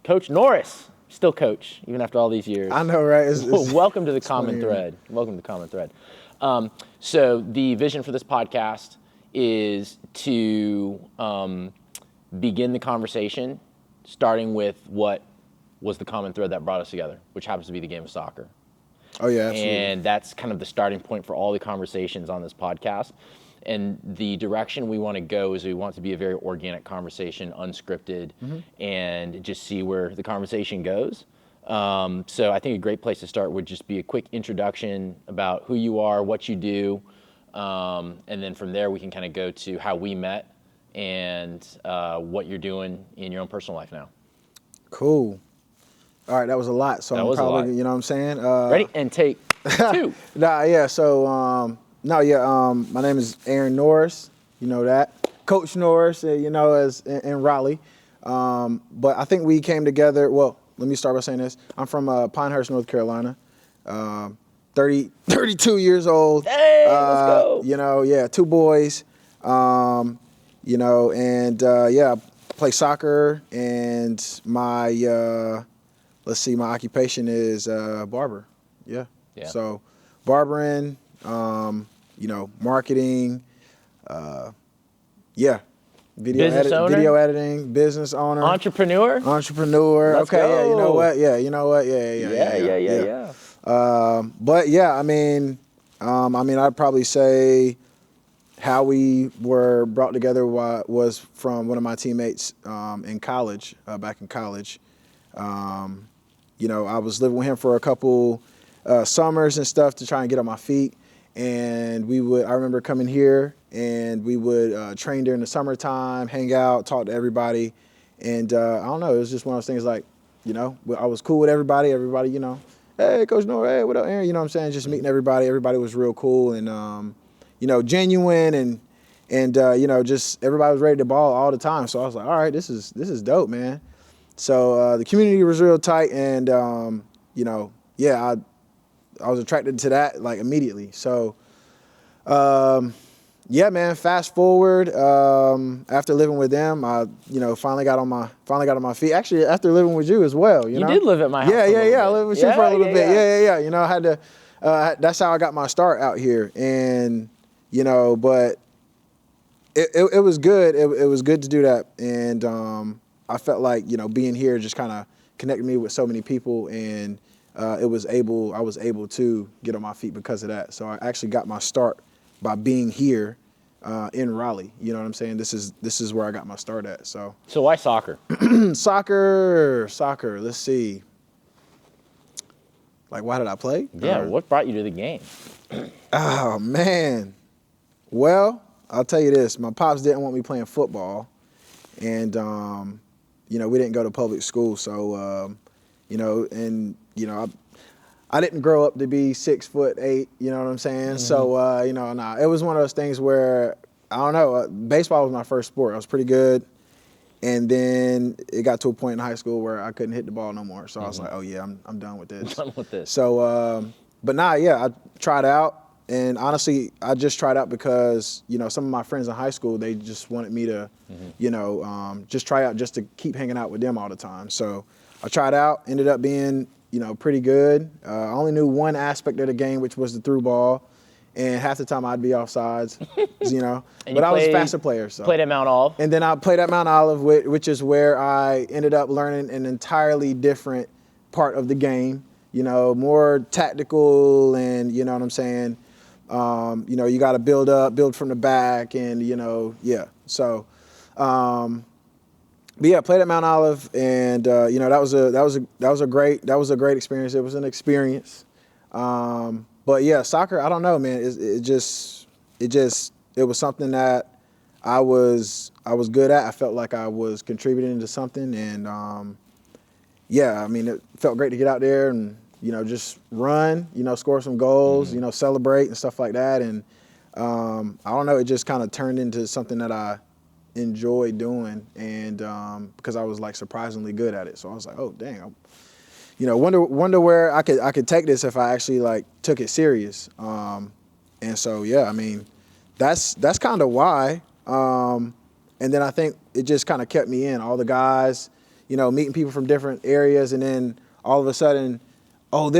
Coach Norris, still coach, even after all these years. I know, right? Welcome to the common thread. Welcome to the common thread. So the vision for this podcast is to begin the conversation, starting with what was the common thread that brought us together, which happens to be the game of soccer. Oh, yeah, absolutely. And that's kind of the starting point for all the conversations on this podcast. And the direction we want to go is we want to be a very organic conversation, unscripted, and just see where the conversation goes. So I think a great place to start would just be a quick introduction about who you are, what you do, and then from there we can kind of go to how we met and what you're doing in your own personal life now. Cool. All right, that was a lot. So That was a lot. you know what I'm saying? Ready? And take two. My name is Aaron Norris. You know that. Coach Norris, as in Raleigh. But I think we came together. Well, let me start by saying this. I'm from Pinehurst, North Carolina. 32 years old. Hey, let's go. 2 boys. I play soccer, and my occupation is barber. Yeah. So barbering, marketing, video editing, business owner, entrepreneur. Let's go. Yeah, you know what? Yeah. I'd probably say how we were brought together was from one of my teammates in college, back in college. I was living with him for a couple summers and stuff to try and get on my feet. And I remember coming here and we would train during the summertime, hang out, talk to everybody. And I don't know, it was just one of those things like, I was cool with everybody, hey, Coach Norris, hey, what up, Aaron? You know what I'm saying? Just meeting everybody. Everybody was real cool and, genuine and just everybody was ready to ball all the time. So I was like, all right, this is dope, man. So the community was real tight and, I was attracted to that like immediately. So, fast forward, after living with them, I, finally got on my feet. Actually, after living with you as well, You did live at my house. Yeah. I lived with you for a little bit. Yeah. I had to, that's how I got my start out here. And, but it was good. It was good to do that. And, I felt like, being here just kind of connected me with so many people and, I was able to get on my feet because of that. So I actually got my start by being here in Raleigh. You know what I'm saying? This is where I got my start at. So why soccer? Soccer. Let's see. Like, why did I play? Yeah. What brought you to the game? Oh man. Well, I'll tell you this. My pops didn't want me playing football, and we didn't go to public school, so I didn't grow up to be 6'8", you know what I'm saying? Mm-hmm. So, it was one of those things where, I don't know, baseball was my first sport. I was pretty good. And then it got to a point in high school where I couldn't hit the ball no more. So I was like, oh yeah, I'm done with this. Done with this. So, I tried out. And honestly, I just tried out because, some of my friends in high school, they just wanted me to, just try out just to keep hanging out with them all the time. So I tried out, ended up being, pretty good. I only knew one aspect of the game, which was the through ball. And half the time I'd be offsides, But I was a faster player. So. Played at Mount Olive. And then I played at Mount Olive, which is where I ended up learning an entirely different part of the game, more tactical and, you know what I'm saying? You got to build from the back and, So, played at Mount Olive and, that was a great experience. It was an experience. Soccer, I don't know, man. It was something that I was good at. I felt like I was contributing to something and, it felt great to get out there and, just run, score some goals, celebrate and stuff like that. And I don't know, it just kind of turned into something that I enjoy doing and because I was like surprisingly good at it. So I was like, oh dang, wonder where I could take this if I actually like took it serious. And so that's kind of why. And then I think it just kind of kept me in. All the guys, meeting people from different areas, and then all of a sudden, oh,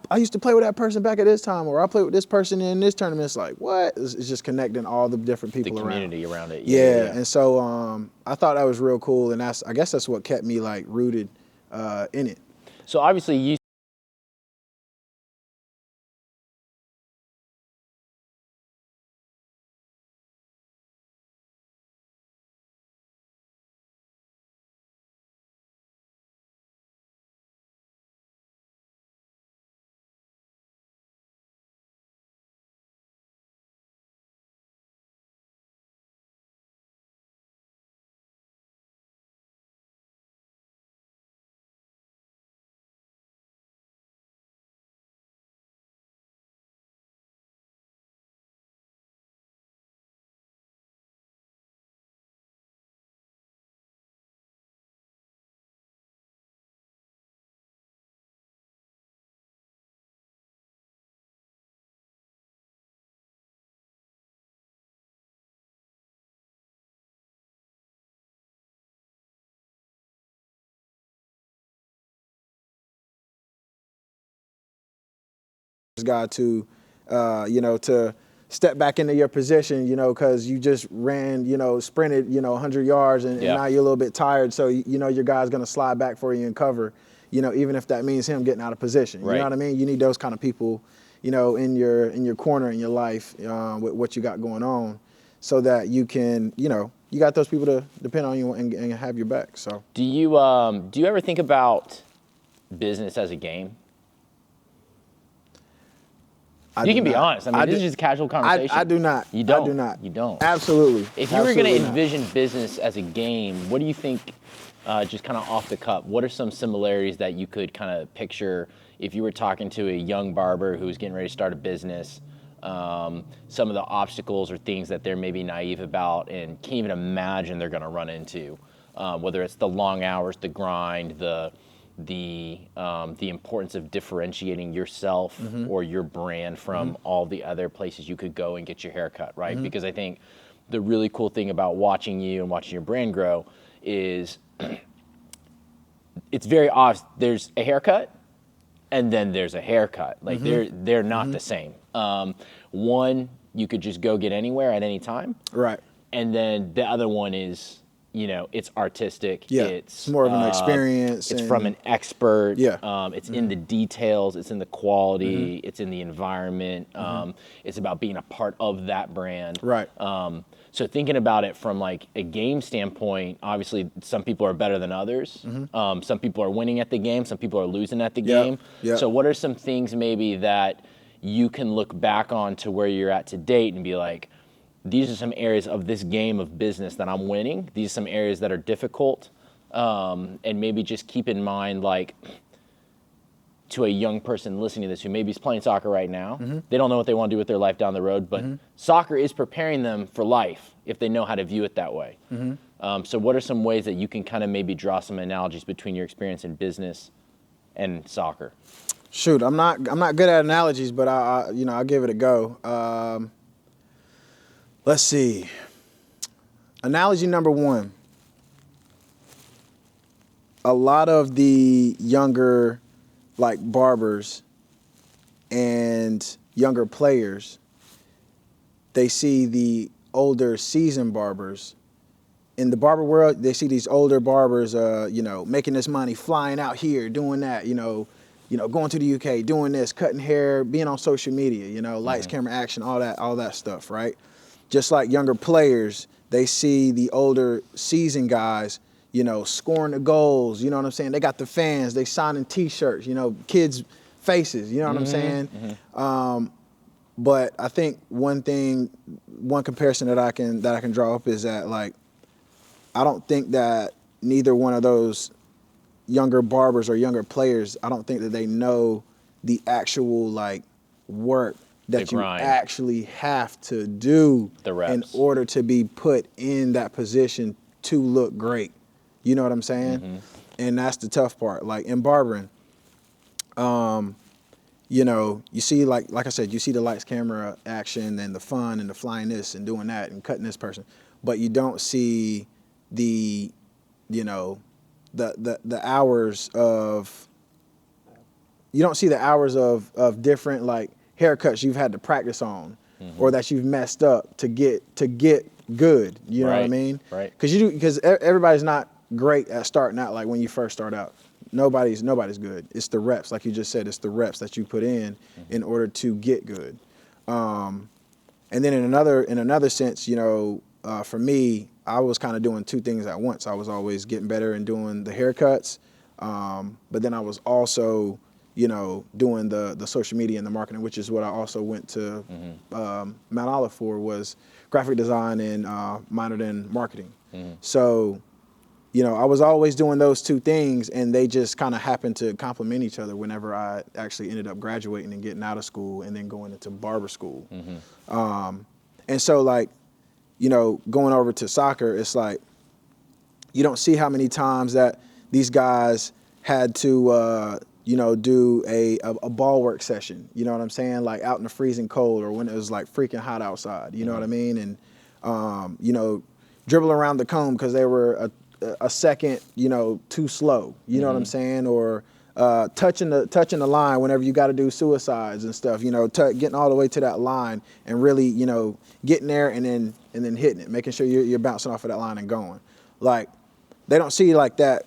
I used to play with that person back at this time, or I played with this person in this tournament. It's like, what? It's just connecting all the different people The around. community around it. Yeah. And so I thought that was real cool, and I guess that's what kept me like rooted in it. So obviously you Guy to, to step back into your position, because you just ran, sprinted, 100 yards, and now you're a little bit tired. So, your guy's going to slide back for you and cover, even if that means him getting out of position. Right. You know what I mean? You need those kind of people, in your corner in your life with what you got going on, so that you can, you got those people to depend on you and have your back. So, do you ever think about business as a game? You can be honest. I mean, this is just casual conversation. I do not. You don't. I do not. You don't. Absolutely. If you were going to envision business as a game, what do you think, just kind of off the cup, what are some similarities that you could kind of picture if you were talking to a young barber who's getting ready to start a business, some of the obstacles or things that they're maybe naive about and can't even imagine they're going to run into, whether it's the long hours, the grind, the importance of differentiating yourself or your brand from all the other places you could go and get your hair cut, right? Because I think the really cool thing about watching you and watching your brand grow is it's very obvious. There's a haircut and then there's a haircut. Like they're not the same. One, you could just go get anywhere at any time. Right. And then the other one is, it's artistic. Yeah, it's more of an experience. It's from an expert. Yeah. It's in the details. It's in the quality. It's in the environment. It's about being a part of that brand. Right. So thinking about it from like a game standpoint, obviously some people are better than others. Some people are winning at the game. Some people are losing at the game. Yep. So what are some things maybe that you can look back on to where you're at to date and be like, these are some areas of this game of business that I'm winning. These are some areas that are difficult. And maybe just keep in mind, like, to a young person listening to this who maybe is playing soccer right now, they don't know what they want to do with their life down the road, but soccer is preparing them for life if they know how to view it that way. So what are some ways that you can kind of maybe draw some analogies between your experience in business and soccer? Shoot, I'm not good at analogies, but I'll give it a go. Let's see. Analogy number one. A lot of the younger, like, barbers and younger players, they see the older seasoned barbers. In the barber world, they see these older barbers, making this money, flying out here, doing that, going to the UK, doing this, cutting hair, being on social media, lights, camera, action, all that stuff, right? Just like younger players, they see the older seasoned guys, scoring the goals, you know what I'm saying? They got the fans, they signing T-shirts, kids' faces, you know what I'm saying? But I think one comparison that I can draw up is that, like, I don't think that neither one of those younger barbers or younger players, I don't think that they know the actual, like, work that you actually have to do in order to be put in that position to look great. You know what I'm saying? And that's the tough part. Like, in barbering, you see, like I said, you see the lights, camera, action, and the fun and the flying this and doing that and cutting this person, but you don't see the the hours of, you don't see the hours of different like haircuts you've had to practice on, or that you've messed up to get good. You know what I Right, mean? right. Because everybody's not great at starting out. Like when you first start out, nobody's good. It's the reps, like you just said. It's the reps that you put in order to get good. And then in another sense, for me, I was kind of doing two things at once. I was always getting better and doing the haircuts, but then I was also, doing the social media and the marketing, which is what I also went to Mount Olive for, was graphic design and minored in marketing. So, I was always doing those two things, and they just kind of happened to complement each other whenever I actually ended up graduating and getting out of school and then going into barber school. And so, like, going over to soccer, it's like, you don't see how many times that these guys had to, do a ball work session. You know what I'm saying? Like out in the freezing cold, or when it was like freaking hot outside. You know what I mean? And, dribble around the cone because they were a second, too slow. You know what I'm saying? Or touching the line whenever you got to do suicides and stuff. Getting all the way to that line and really, getting there and then hitting it, making sure you're bouncing off of that line and going. Like, they don't see like that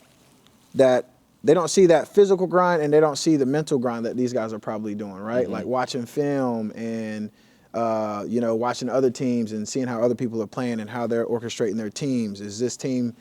they don't see that physical grind, and they don't see the mental grind that these guys are probably doing, right? Like watching film and watching other teams and seeing how other people are playing and how they're orchestrating their teams. Is this team